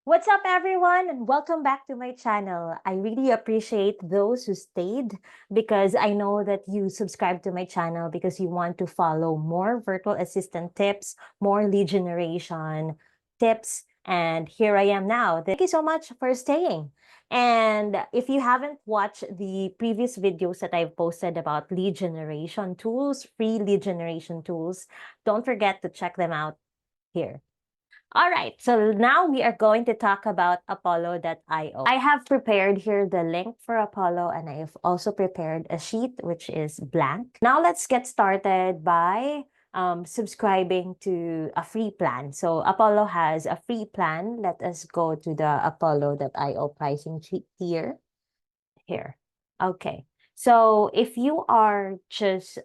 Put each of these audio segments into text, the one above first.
What's up, everyone, and welcome back to my channel. I really appreciate those who stayed because I know that you subscribe to my channel because you want to follow more virtual assistant tips, more lead generation tips, and here I am now. Thank you so much for staying. And if you haven't watched the previous videos that I've posted about lead generation tools, free lead generation tools, don't forget to check them out here. All right, so now we are going to talk about Apollo.io. I have prepared here the link for Apollo, and I have also prepared a sheet which is blank. Now let's get started by subscribing to a free plan. So Apollo has a free plan. Let us go to the Apollo.io pricing sheet here. Okay. So if you are just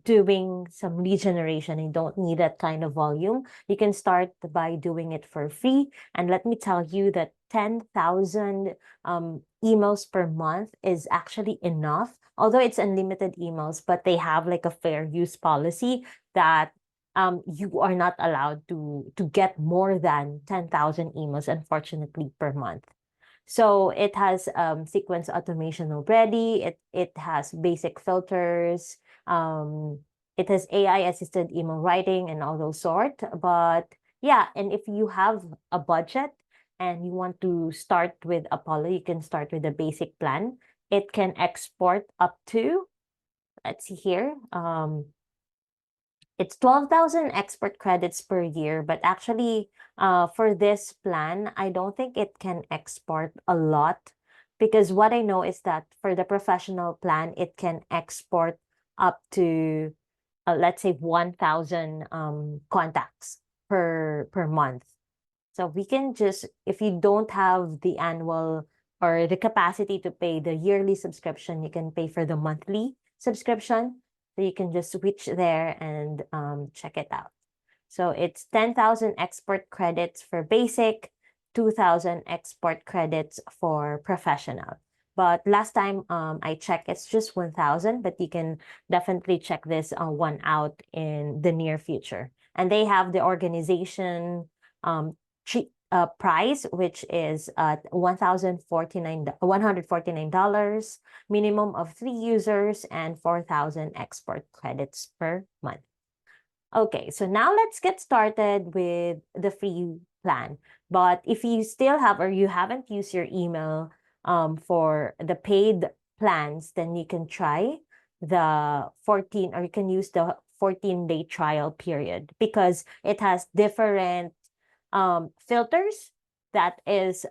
doing some lead generation and don't need that kind of volume, you can start by doing it for free. And let me tell you that 10,000 emails per month is actually enough. Although it's unlimited emails, but they have like a fair use policy that you are not allowed to get more than 10,000 emails, unfortunately, per month. So it has sequence automation already. It has basic filters. It has AI assisted email writing and all those sort. But yeah, and if you have a budget and you want to start with Apollo, you can start with the basic plan. It can export up to, let's see here, it's 12,000 export credits per year, but actually, for this plan, I don't think it can export a lot because what I know is that for the professional plan, it can export up to, let's say, 1,000 contacts per month. So we can just, if you don't have the annual or the capacity to pay the yearly subscription, you can pay for the monthly subscription. So you can just switch there and check it out. So it's 10,000 export credits for basic, 2,000 export credits for professional. But last time I checked, it's just 1,000, but you can definitely check this one out in the near future. And they have the organization price, which is $149, minimum of 3 users, and 4,000 export credits per month. Okay, so now let's get started with the free plan. But if you still have or you haven't used your email for the paid plans, then you can try the 14 or you can use the 14-day trial period because it has different filters that is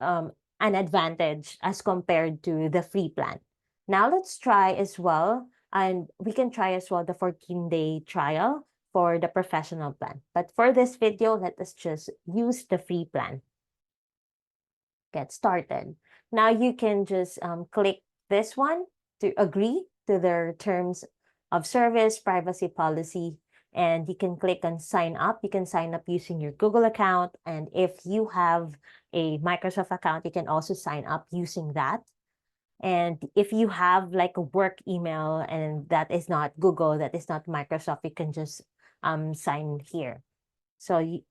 an advantage as compared to the free plan. Now let's try as well, and we can try as well the 14-day trial for the professional plan. But for this video, let us just use the free plan. Get started. Now you can just click this one to agree to their terms of service, privacy policy, and you can click on sign up. You can sign up using your Google account. And if you have a Microsoft account, you can also sign up using that. And if you have like a work email and that is not Google, that is not Microsoft, you can just sign here. So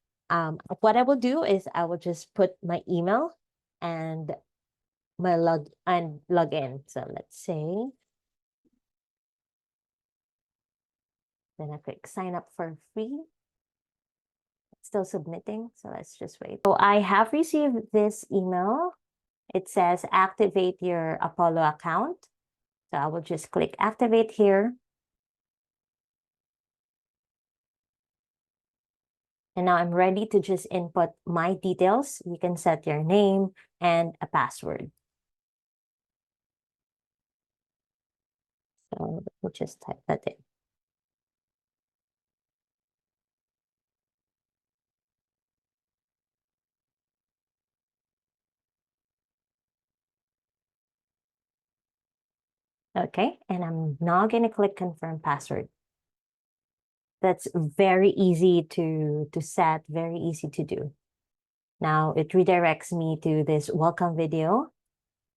what I will do is I will just put my email and my log in. So let's say, then I click sign up for free. It's still submitting, so let's just wait. So I have received this email. It says activate your Apollo account. So I will just click activate here. And now I'm ready to just input my details. You can set your name and a password. So we'll just type that in. Okay, and I'm now going to click confirm password. That's very easy to set, very easy to do. Now it redirects me to this welcome video.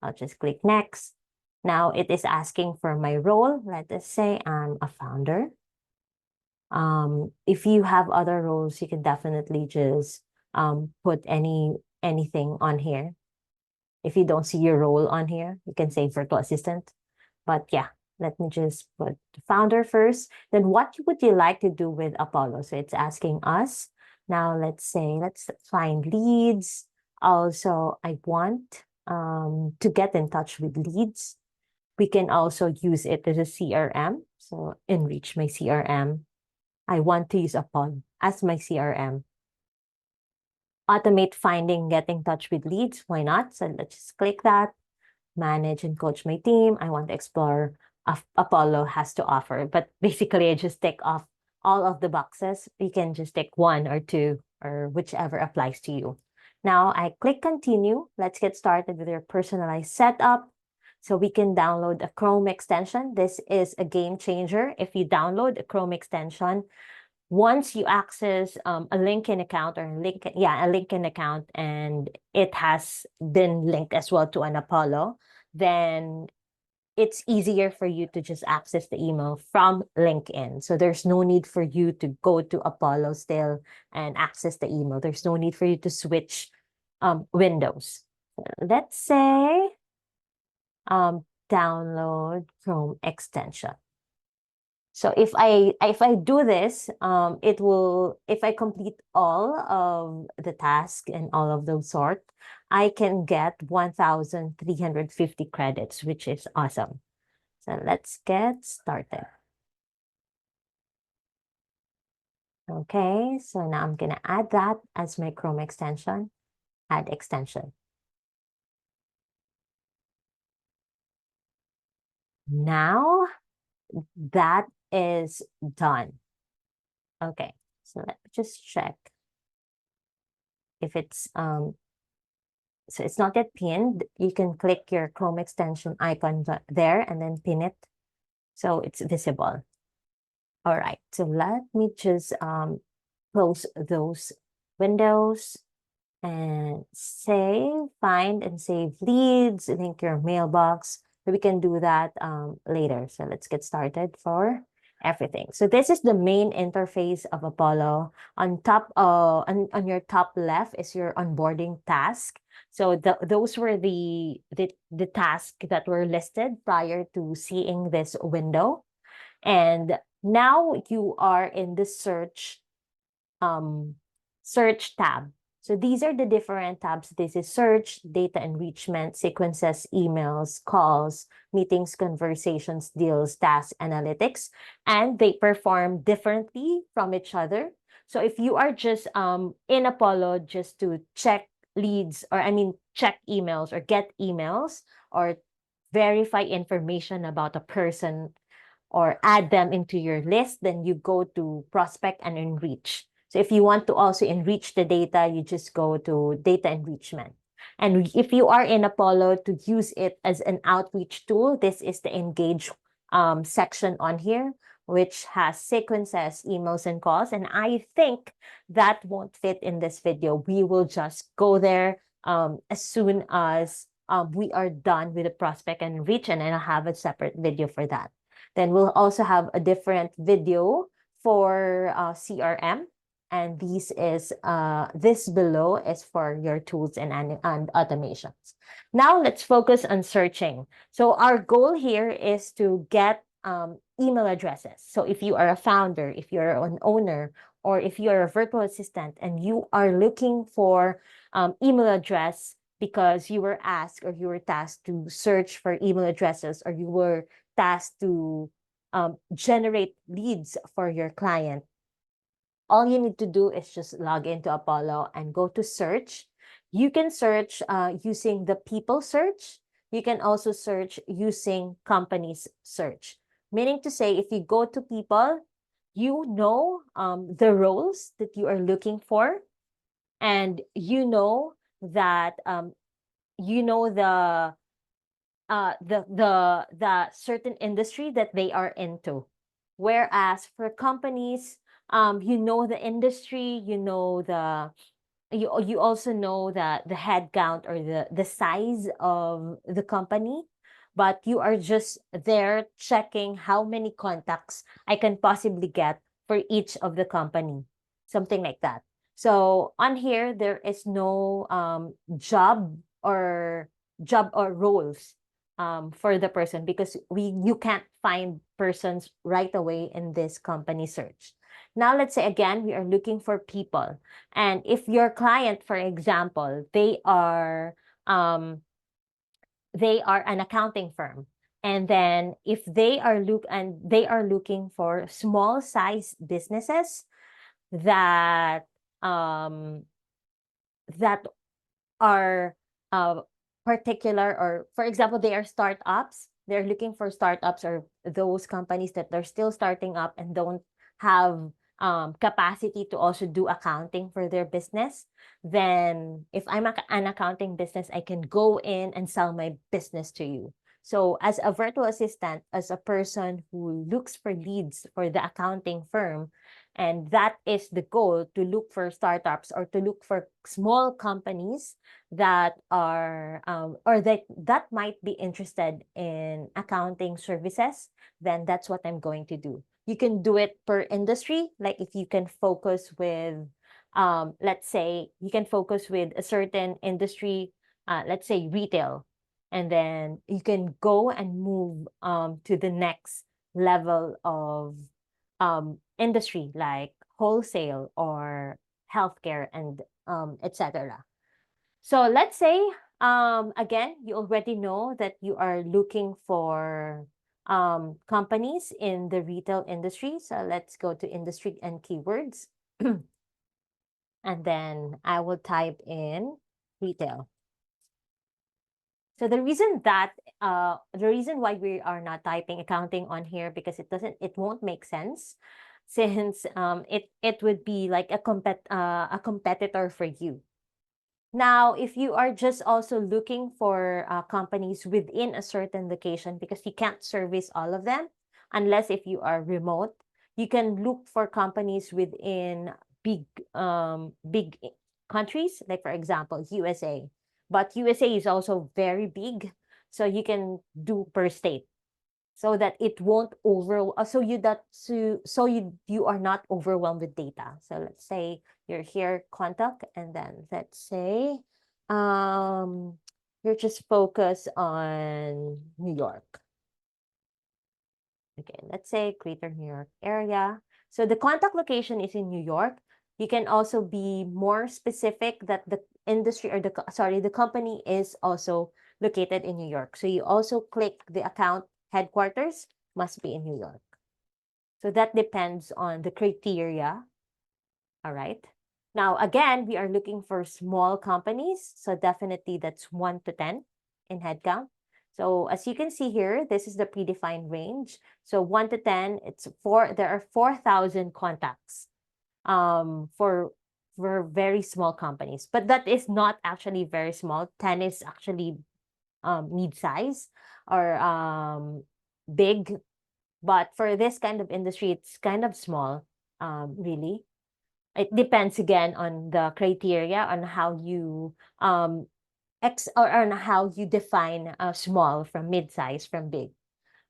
I'll just click next. Now it is asking for my role. Let us say I'm a founder. If you have other roles, you can definitely just put anything on here. If you don't see your role on here, you can say virtual assistant. But yeah, let me just put the founder first. Then what would you like to do with Apollo? So it's asking us. Now let's say, let's find leads. Also, I want to get in touch with leads. We can also use it as a CRM. So enrich my CRM. I want to use Apollo as my CRM. Automate finding, get in touch with leads. Why not? So let's just click that. Manage and coach my team. I want to explore Apollo has to offer. But basically, I just tick off all of the boxes. You can just tick one or two or whichever applies to you. Now I click continue. Let's get started with your personalized setup. So we can download a Chrome extension. This is a game changer. If you download a Chrome extension, once you access a LinkedIn account or a LinkedIn account, and it has been linked as well to an Apollo, then it's easier for you to just access the email from LinkedIn. So there's no need for you to go to Apollo still and access the email. There's no need for you to switch windows. Let's say download Chrome extension. So if I do this, it will, if I complete all of the tasks and all of those sort, I can get 1,350 credits, which is awesome. So let's get started. Okay, so now I'm gonna add that as my Chrome extension, add extension. Now that is done. Okay, so let me just check if it's so it's not yet pinned. You can click your Chrome extension icon there and then pin it so it's visible. All right, so let me just close those windows and find and save leads, link your mailbox. So we can do that later. So let's get started for everything. So this is the main interface of Apollo. On top, on your top left is your onboarding task. So those were the tasks that were listed prior to seeing this window. And now you are in the search tab. So these are the different tabs. This is search, data enrichment, sequences, emails, calls, meetings, conversations, deals, tasks, analytics, and they perform differently from each other. So if you are just in Apollo just to check leads, or check emails or get emails or verify information about a person or add them into your list, then you go to prospect and enrich. So if you want to also enrich the data, you just go to data enrichment. And if you are in Apollo to use it as an outreach tool, this is the engage section on here, which has sequences, emails, and calls. And I think that won't fit in this video. We will just go there as soon as we are done with the prospect and enrich, and I'll have a separate video for that. Then we'll also have a different video for CRM. And this below is for your tools and automations. Now let's focus on searching. So our goal here is to get email addresses. So if you are a founder, if you're an owner, or if you're a virtual assistant and you are looking for email address because you were asked or you were tasked to search for email addresses, or you were tasked to generate leads for your client, all you need to do is just log into Apollo and go to search. You can search using the people search. You can also search using companies search. Meaning to say, if you go to people, you know the roles that you are looking for, and you know that the certain industry that they are into. Whereas for companies, you know the industry, you know you also know the head count or the size of the company, but you are just there checking how many contacts I can possibly get for each of the company, something like that. So on here, there is no job or roles for the person, because you can't find persons right away in this company search. Now, let's say again, we are looking for people. And if your client, for example, they are an accounting firm. And then if they are looking for small size businesses that um that are particular, or for example, they are startups. They're looking for startups, or those companies that they're still starting up and don't have capacity to also do accounting for their business. Then if I'm an accounting business, I can go in and sell my business to you. So as a virtual assistant, as a person who looks for leads for the accounting firm, and that is the goal, to look for startups or to look for small companies that are or that might be interested in accounting services, then that's what I'm going to do. You can do it per industry. Like if you can focus with let's say you can focus with a certain industry, let's say retail, and then you can go and move to the next level of industry, like wholesale or healthcare, and etc. So let's say, again, you already know that you are looking for companies in the retail industry. So let's go to industry and keywords. And then I will type in retail. So the reason why we are not typing accounting on here, because it won't make sense, since it would be like a competitor for you. Now, if you are just also looking for companies within a certain location, because you can't service all of them unless if you are remote, you can look for companies within big countries, like for example, USA. But USA is also very big, so you can do per state, so that it won't you are not overwhelmed with data. So let's say you're here, contact, and then let's say um you're just focused on New York. Okay, let's say Greater New York area. So the contact location is in New York. You can also be more specific that the industry, or the company is also located in New York. So you also click the account headquarters must be in New York. So that depends on the criteria. All right. Now, again, we are looking for small companies. So definitely that's 1 to 10 in headcount. So as you can see here, this is the predefined range. So 1 to 10, there are 4,000 contacts for very small companies. But that is not actually very small. 10 is actually mid-size or big. But for this kind of industry, it's kind of small, really. It depends again on the criteria, on how you or on how you define small from mid-size from big.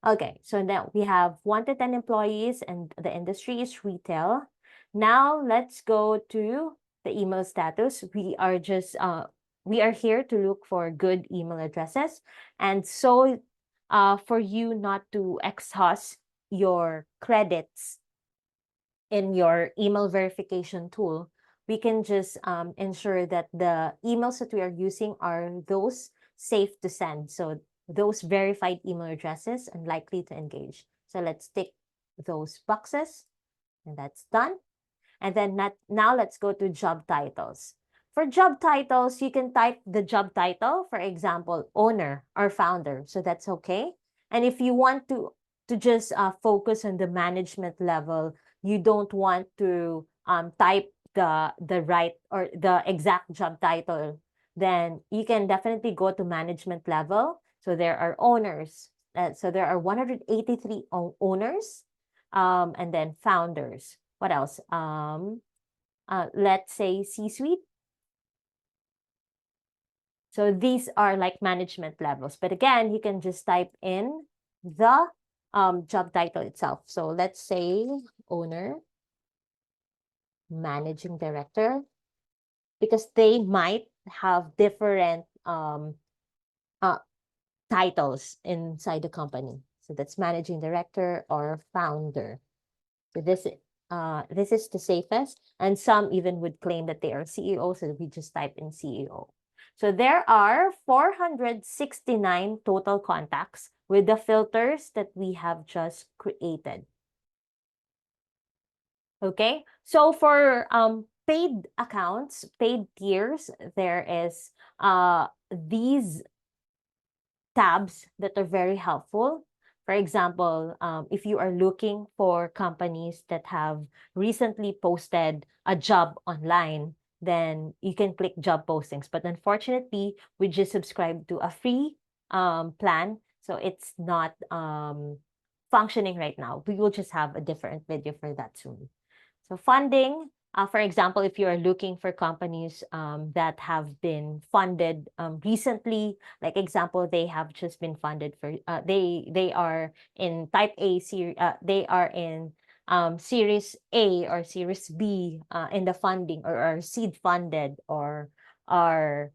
Okay, so now we have 1 to 10 employees and the industry is retail. Now let's go to the email status. We are here to look for good email addresses. And so for you not to exhaust your credits in your email verification tool, we can just ensure that the emails that we are using are those safe to send. So those verified email addresses and likely to engage. So let's tick those boxes, and that's done. And then now let's go to job titles. For job titles, you can type the job title, for example, owner or founder. So that's okay. And if you want to just focus on the management level, you don't want to type the right or the exact job title, then you can definitely go to management level. So there are owners. So there are 183 owners, and then founders. What else? Let's say C-suite. So these are like management levels. But again, you can just type in the job title itself. So let's say owner, managing director, because they might have different uh, titles inside the company. So that's managing director or founder. So this is the safest, and some even would claim that they are CEO, so we just type in CEO. So there are 469 total contacts with the filters that we have just created. Okay, so for paid accounts, paid tiers, there is these tabs that are very helpful. For example, if you are looking for companies that have recently posted a job online, then you can click job postings. But unfortunately, we just subscribed to a free plan, so it's not functioning right now. We will just have a different video for that soon. So funding, for example, if you are looking for companies that have been funded recently, like example, they have just been funded for they are in type A series, they are in series A or series B in the funding, or are seed funded, or are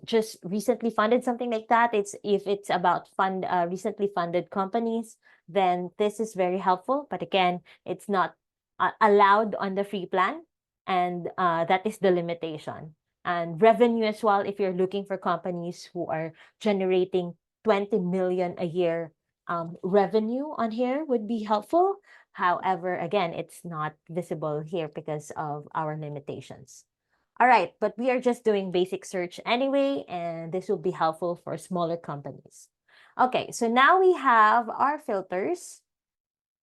just recently funded, something like that. It's if it's about recently funded companies, then this is very helpful. But again, it's not allowed on the free plan, and that is the limitation. And revenue as well, if you're looking for companies who are generating 20 million a year revenue on here would be helpful. However, again, it's not visible here because of our limitations. All right, but we are just doing basic search anyway, and this will be helpful for smaller companies. Okay, so now we have our filters.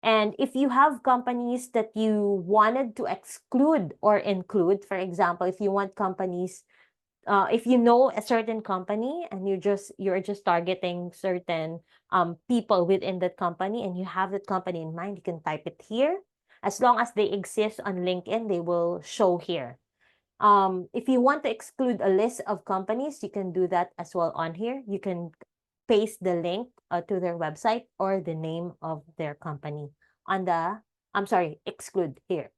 And if you have companies that you wanted to exclude or include, for example, if you want companies, if you know a certain company and you're just targeting certain people within that company, and you have that company in mind, you can type it here. As long as they exist on LinkedIn, they will show here. If you want to exclude a list of companies, you can do that as well on here. You can paste the link to their website or the name of their company on the, I'm sorry, exclude here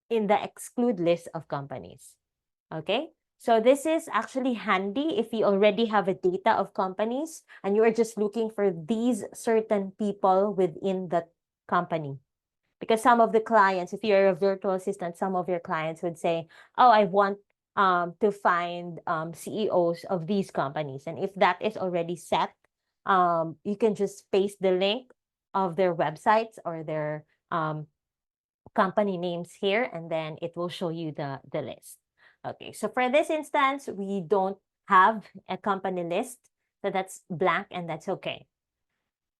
in the exclude list of companies. Okay, so this is actually handy if you already have a data of companies and you are just looking for these certain people within that company. Because some of the clients, if you're a virtual assistant, some of your clients would say, oh, I want to find CEOs of these companies. And if that is already set, you can just paste the link of their websites or their company names here, and then it will show you the list. Okay, so for this instance, we don't have a company list, so that's blank, and that's okay.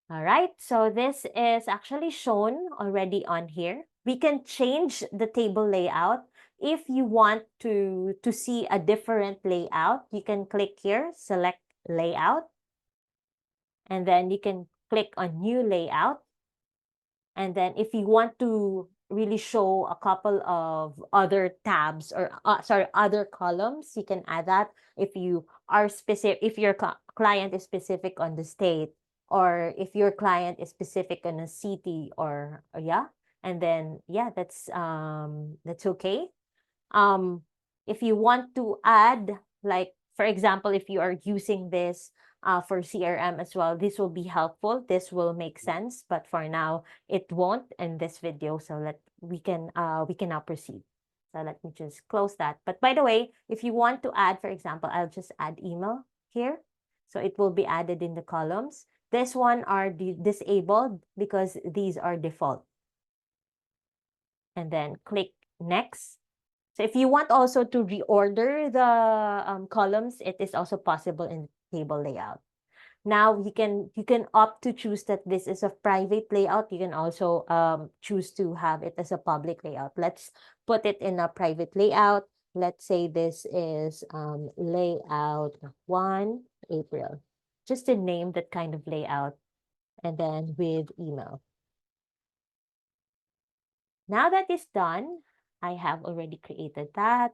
All right, so this is actually shown already on here. We can change the table layout. If you want to see a different layout, you can click here, select layout, and then you can click on new layout. And then if you want to really show a couple of other tabs, or sorry, other columns, you can add that. If you are specific, if your client is specific on the state, or if your client is specific on a city, or yeah, and then yeah, that's okay. If you want to add, like for example, if you are using this for CRM as well, this will be helpful. This will make sense, but for now, it won't in this video. So we can now proceed. So let me just close that. But by the way, if you want to add, for example, I'll just add email here. So it will be added in the columns. This one are disabled because these are default. And then click next. So if you want also to reorder the columns, it is also possible in table layout. Now you can opt to choose that this is a private layout. You can also choose to have it as a public layout. Let's put it in a private layout. Let's say this is layout 1 April. Just to name that kind of layout, and then with email. Now that is done, I have already created that.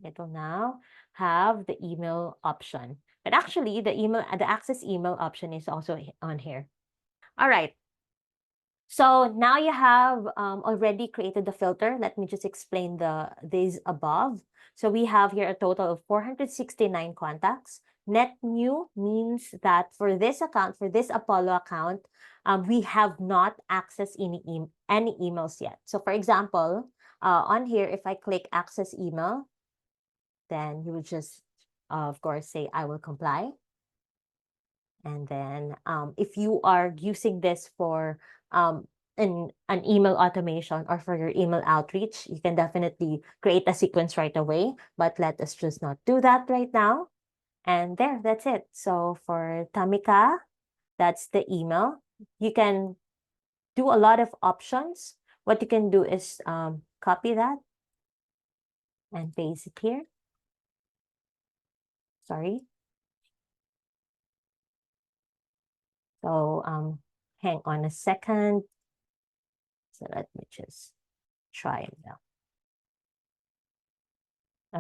It will now have the email option. But actually, the access email option is also on here. All right. So now you have already created the filter. Let me just explain these above. So we have here a total of 469 contacts. Net new means that for this account, for this Apollo account, we have not accessed any emails yet. So for example, on here, if I click access email, then you will just, of course, say I will comply. And then if you are using this for an email automation or for your email outreach, you can definitely create a sequence right away. But let us just not do that right now. And there, that's it. So for Tamika, that's the email. You can do a lot of options. What you can do is copy that and paste it here. Sorry. So hang on a second. So let me just try it now.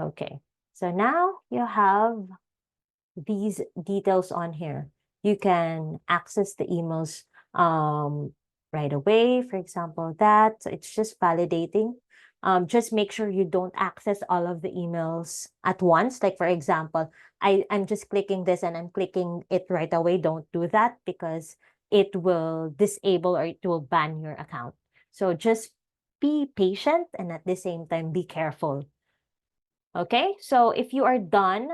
Okay, so now you have these details on here. You can access the emails right away, for example, that. So it's just validating. Just make sure you don't access all of the emails at once. Like, for example, I'm just clicking this and I'm clicking it right away. Don't do that because it will disable or it will ban your account. So just be patient and at the same time, be careful. Okay, so if you are done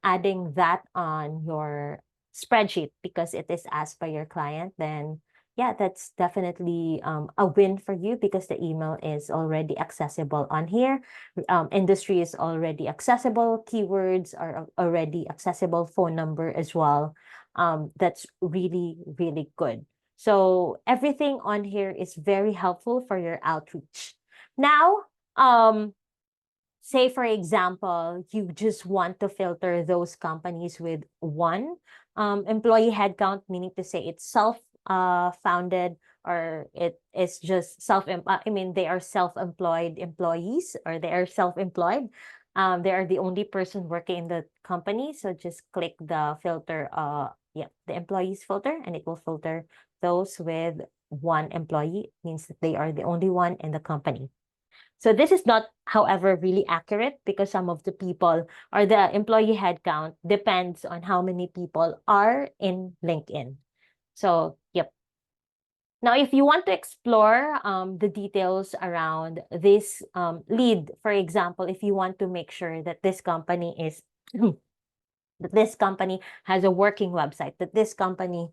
adding that on your spreadsheet because it is asked by your client, then yeah, that's definitely a win for you because the email is already accessible on here. Industry is already accessible. Keywords are already accessible. Phone number as well. That's really, really good. So everything on here is very helpful for your outreach. Now, say for example, you just want to filter those companies with one employee headcount, meaning to say it's self-founded or it is just I mean, they are self-employed employees or they are self-employed. They are the only person working in the company. So just click the filter, yeah, the employees filter, and it will filter those with one employee. It means that they are the only one in the company. So this is not, however, really accurate because some of the people or the employee headcount depends on how many people are in LinkedIn. So, yep. Now, if you want to explore the details around this lead, for example, if you want to make sure that this company is that this company has a working website, that this company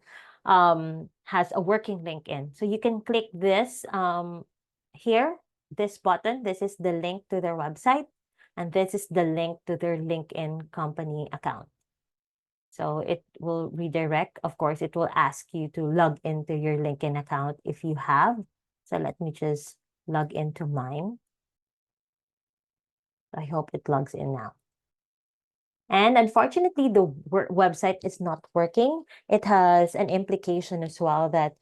has a working LinkedIn. So you can click this here, this button. This is the link to their website, and this is the link to their LinkedIn company account. So it will redirect. Of course, it will ask you to log into your LinkedIn account if you have. So let me just log into mine. I hope it logs in now. And unfortunately, the website is not working. It has an implication as well that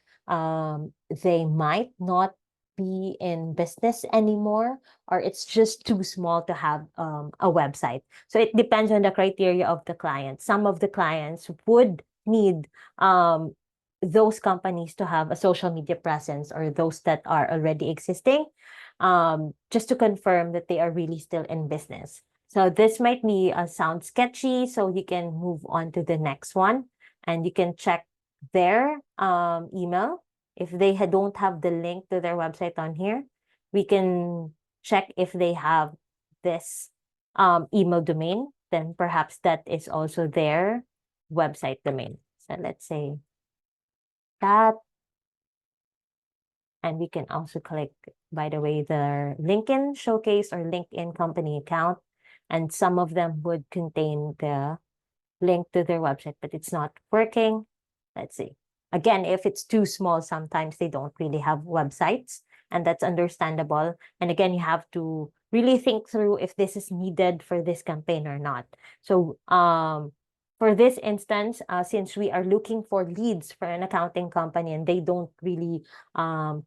they might not be in business anymore, or it's just too small to have a website. So it depends on the criteria of the client. Some of the clients would need those companies to have a social media presence or those that are already existing, just to confirm that they are really still in business. So this might be sound sketchy, so you can move on to the next one and you can check their email. If they don't have the link to their website on here, we can check if they have this email domain, then perhaps that is also their website domain. So let's say that. And we can also click, by the way, the LinkedIn showcase or LinkedIn company account. And some of them would contain the link to their website, but it's not working. Let's see. Again, if it's too small, sometimes they don't really have websites, and that's understandable. And again, you have to really think through if this is needed for this campaign or not. So for this instance, since we are looking for leads for an accounting company and they don't really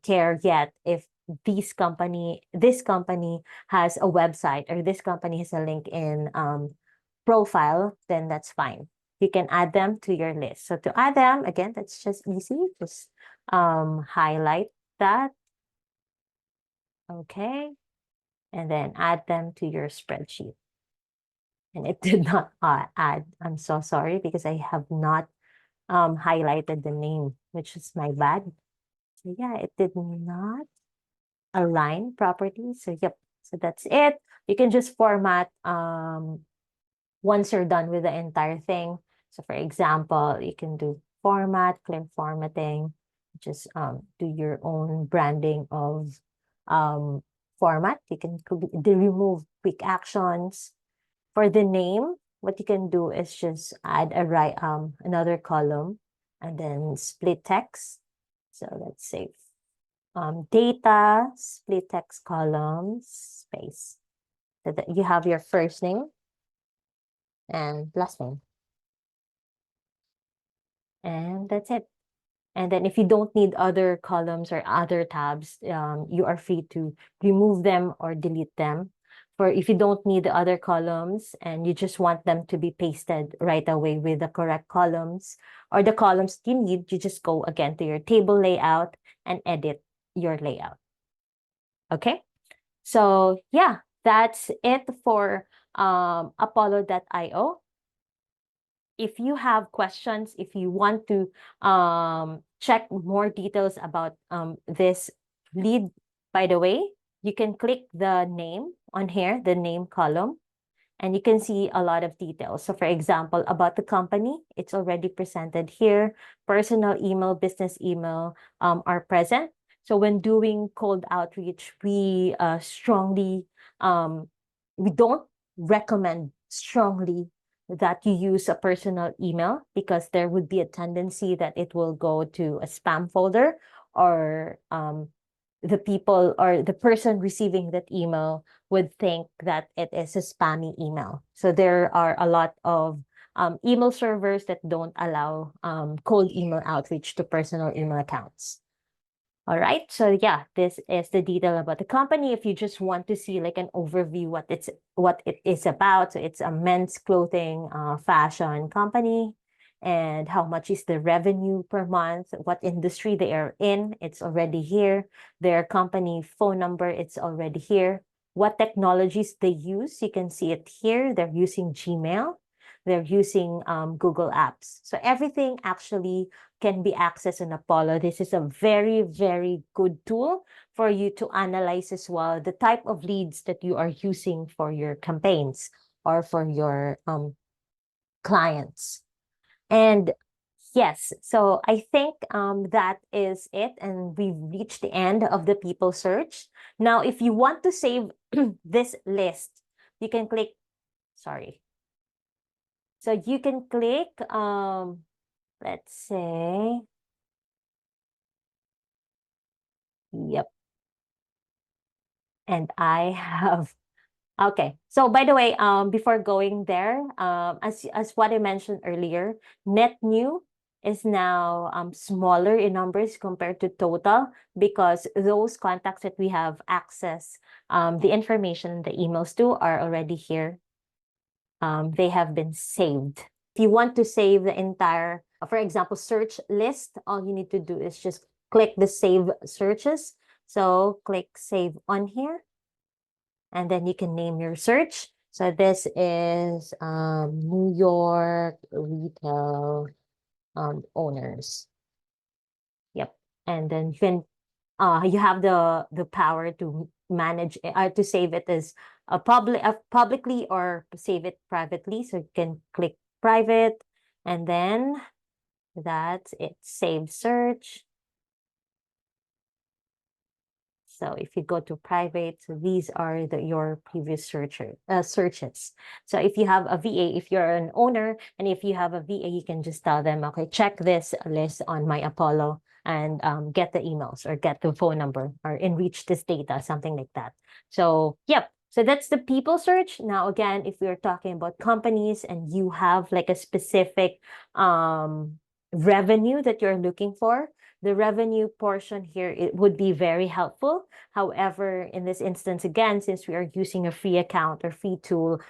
care yet if this company has a website or this company has a LinkedIn profile, then that's fine. you can add them to your list. So to add them, again, that's just easy. Just highlight that. Okay. And then add them to your spreadsheet. And it did not add. I'm so sorry because I have not highlighted the name, which is my bad. So yeah, it did not align properly. So yep, so that's it. You can just format once you're done with the entire thing. So for example, you can do format, clear formatting, just do your own branding of format. You can remove quick actions. For the name, what you can do is just add another column and then split text. So let's say data, split text columns, space. So that you have your first name and last name. And that's it. And then if you don't need other columns or other tabs, you are free to remove them or delete them. For if you don't need the other columns and you just want them to be pasted right away with the correct columns or the columns you need, you just go again to your table layout and edit your layout. Okay. So yeah, that's it for Apollo.io. If you have questions, if you want to check more details about this lead, by the way, you can click the name on here, the name column, and you can see a lot of details. So for example, about the company, it's already presented here. Personal email, business email are present. So when doing cold outreach, we we don't recommend strongly that you use a personal email because there would be a tendency that it will go to a spam folder or the people or the person receiving that email would think that it is a spammy email. So there are a lot of email servers that don't allow cold email outreach to personal email accounts. All right, so yeah, this is the detail about the company. If you just want to see like an overview what it is about, so it's a men's clothing fashion company, and how much is the revenue per month, what industry they are in, it's already here. Their company phone number, it's already here. What technologies they use, you can see it here. They're using Gmail. They're using Google Apps. So everything actually can be accessed in Apollo. This is a very, very good tool for you to analyze as well the type of leads that you are using for your campaigns or for your clients. And yes, so I think that is it. And we've reached the end of the people search. Now, if you want to save this list, you can click, sorry. So you can click, let's say, yep. And I have, okay. So by the way, before going there, as what I mentioned earlier, net new is now smaller in numbers compared to total because those contacts that we have access, the information, the emails to are already here. They have been saved. If you want to save the entire, for example, search list, all you need to do is just click the save searches. So click save on here, and then you can name your search. So this is New York retail owners. Yep. And then you have the power to manage to save it as a publicly or save it privately. So you can click private, and then that's it. Save search. So if you go to private, so these are your previous searches. So if you have a VA, if you're an owner, and if you have a VA, you can just tell them, okay, check this list on my Apollo and get the emails or get the phone number or enrich this data, something like that. So yep. So that's the people search. Now, again, if we're talking about companies and you have like a specific revenue that you're looking for, the revenue portion here, it would be very helpful. However, in this instance, again, since we are using a free account or free tool,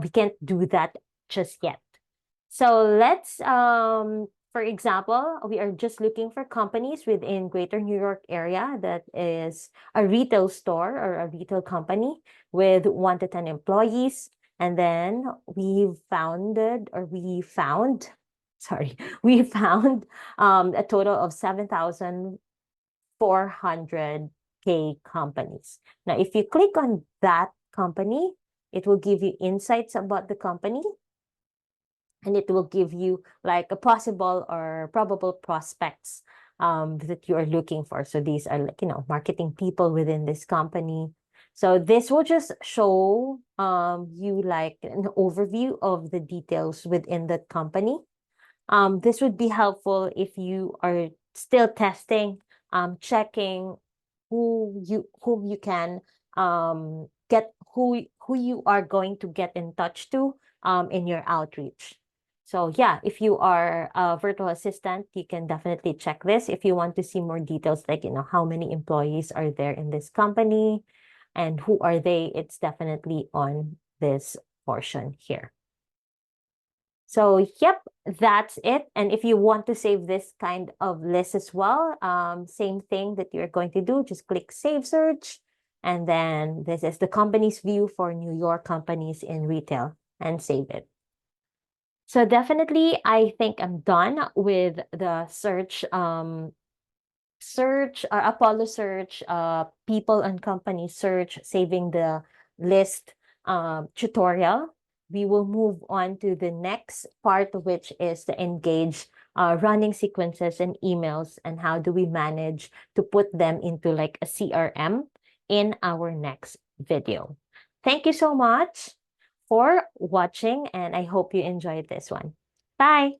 we can't do that just yet. So let's, for example, we are just looking for companies within Greater New York area that is a retail store or a retail company with 1 to 10 employees. And then sorry, we found a total of 7,400K companies. Now, if you click on that company, it will give you insights about the company, and it will give you like a possible or probable prospects that you are looking for. So these are like, marketing people within this company. So this will just show you like an overview of the details within that company. This would be helpful if you are still testing, checking whom you can get who you are going to get in touch to in your outreach. So yeah, if you are a virtual assistant, you can definitely check this. If you want to see more details, like, how many employees are there in this company and who are they, it's definitely on this portion here. So yep, that's it. And if you want to save this kind of list as well, same thing that you're going to do, just click Save Search. And then this is the company's view for New York companies in retail, and save it. So definitely, I think I'm done with the search Apollo search, people and company search, saving the list tutorial. We will move on to the next part, which is the engage running sequences and emails, and how do we manage to put them into like a CRM in our next video. Thank you so much for watching, and I hope you enjoyed this one. Bye.